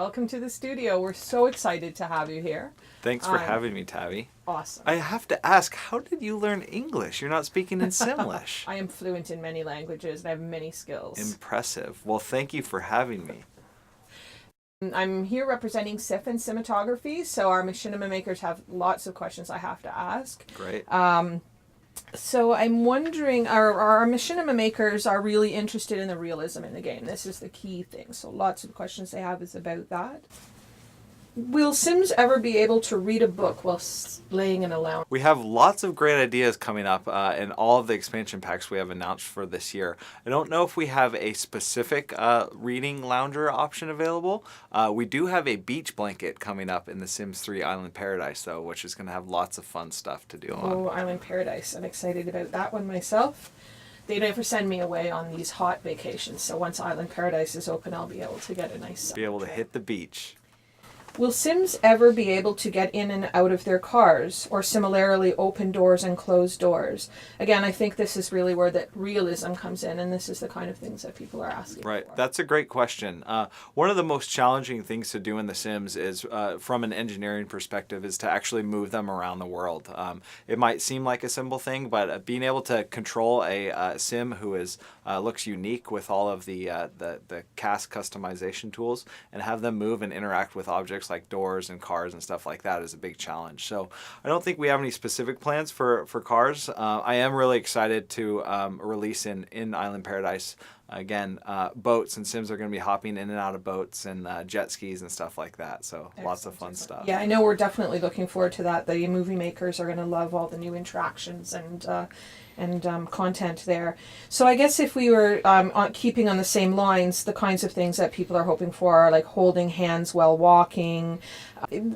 welcome to the studio. We're so excited to have you here. Thanks for having me, Tabby. Awesome. I have to ask, how did you learn English? You're not speaking in Simlish. I am fluent in many languages and I have many skills. Impressive. Well, thank you for having me. I'm here representing SIFF and Simatographers, so our machinima makers have lots of questions I have to ask. Great. So I'm wondering, our machinima makers are really interested in the realism in the game. This is the key thing. So lots of questions they have is about that. Will Sims ever be able to read a book while laying in a lounge? We have lots of great ideas coming up in all of the expansion packs we have announced for this year. I don't know if we have a specific reading lounger option available. We do have a beach blanket coming up in the Sims 3 Island Paradise, though, which is going to have lots of fun stuff to do on. Oh, Island Paradise. I'm excited about that one myself. They never send me away on these hot vacations, so once Island Paradise is open, I'll be able to get a nice Be able to hit the beach. Will Sims ever be able to get in and out of their cars, or similarly open doors and close doors? Again, I think this is really where the realism comes in, and this is the kind of things that people are asking Right, for. that's a great question. One of the most challenging things to do in The Sims is, from an engineering perspective, is to actually move them around the world. It might seem like a simple thing, but being able to control a Sim who is looks unique with all of the cast customization tools and have them move and interact with objects like doors and cars and stuff like that is a big challenge. So I don't think we have any specific plans for cars. I am really excited to release in Island Paradise again boats, and Sims are going to be hopping in and out of boats and jet skis and stuff like that. So lots of fun stuff. Yeah, I know we're definitely looking forward to that. The movie makers are going to love all the new interactions and content there. So I guess if we were keeping on the same lines, the kinds of things that people are hoping for are like holding hands while walking.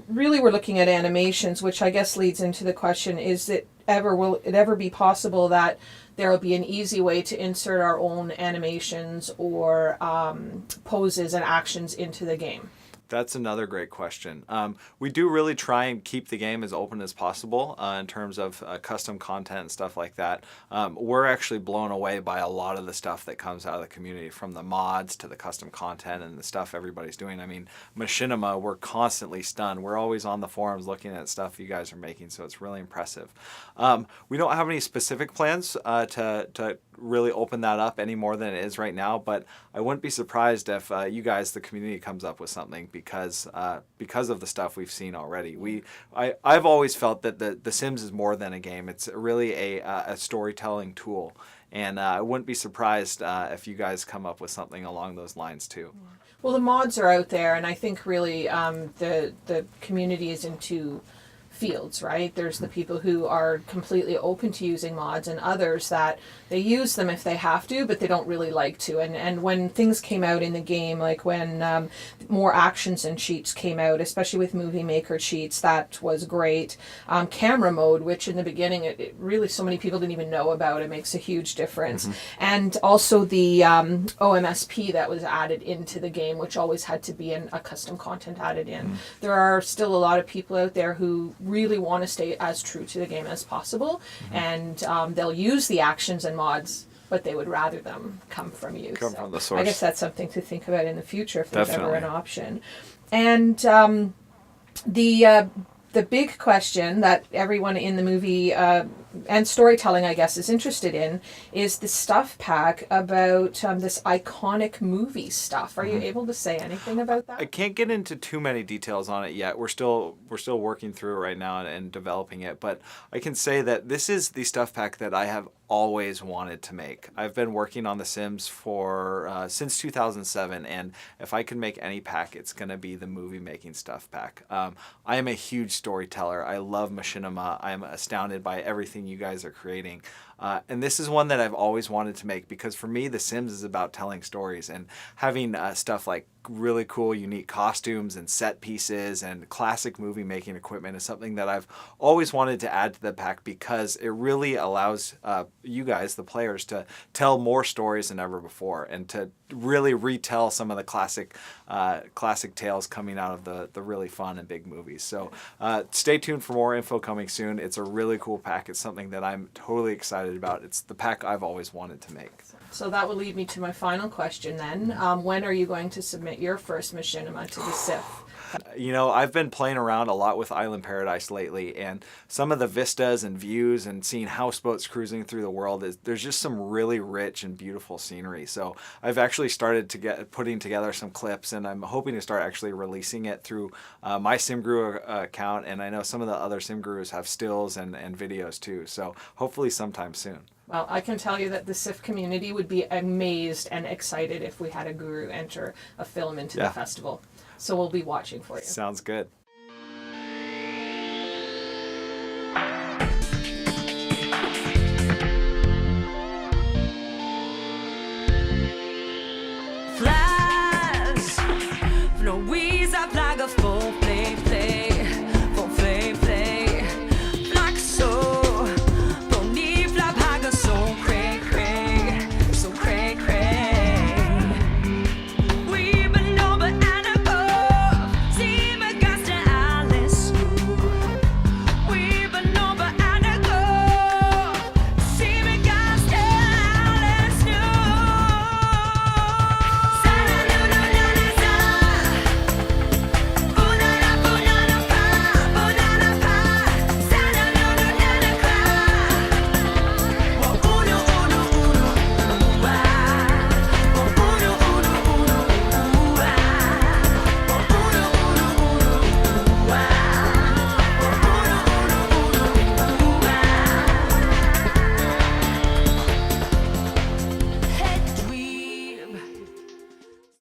Really, we're looking at animations, which I guess leads into the question: will it ever be possible that there will be an easy way to insert our own animations or poses and actions into the game? That's another great question. We do really try and keep the game as open as possible in terms of custom content and stuff like that. We're actually blown away by a lot of the stuff that comes out of the community, from the mods to the custom content and the stuff everybody's doing. I mean, machinima, we're constantly stunned. We're always on the forums looking at stuff you guys are making, so it's really impressive. We don't have any specific plans to really open that up any more than it is right now, but I wouldn't be surprised if you guys, the community, comes up with something because of the stuff we've seen already. I've always felt that the Sims is more than a game. It's really a storytelling tool, and I wouldn't be surprised if you guys come up with something along those lines too. Well, the mods are out there, and I think really the community is into fields, right? There's the people who are completely open to using mods, and others that they use them if they have to, but they don't really like to. And when things came out in the game, like when more actions and cheats came out, especially with movie maker cheats, that was great. Camera mode, which in the beginning it really so many people didn't even know about, it makes a huge difference. And also the OMSP that was added into the game, which always had to be a custom content added in. There are still a lot of people out there who really want to stay as true to the game as possible, and they'll use the actions and mods, but they would rather them come from you. From the source. I guess that's something to think about in the future if there's Definitely. ever an option. And the big question that everyone in the movie and storytelling, I guess, is interested in is the stuff pack about this iconic movie stuff. Are you able to say anything about that? I can't get into too many details on it yet. We're still working through it right now and developing it, but I can say that this is the stuff pack that I have always wanted to make. I've been working on The Sims for since 2007, and if I can make any pack, it's going to be the movie making stuff pack. I am a huge storyteller. I love machinima. I'm astounded by everything you guys are creating. And this is one that I've always wanted to make, because for me, The Sims is about telling stories, and having stuff like really cool, unique costumes and set pieces and classic movie making equipment is something that I've always wanted to add to the pack, because it really allows you guys, the players, to tell more stories than ever before, and to really retell some of the classic tales coming out of the really fun and big movies. So stay tuned for more info coming soon. It's a really cool pack. It's something that I'm totally excited about. It's the pack I've always wanted to make. So that will lead me to my final question then. When are you going to submit submit your first machinima to the SIFF? You know, I've been playing around a lot with Island Paradise lately, and some of the vistas and views and seeing houseboats cruising through the world, there's just some really rich and beautiful scenery. So I've actually started to get putting together some clips, and I'm hoping to start actually releasing it through my SimGuru account, and I know some of the other SimGurus have stills and videos too. So hopefully sometime soon. Well, I can tell you that the SIFF community would be amazed and excited if we had a guru enter a film into the festival. So we'll be watching for you. Sounds good.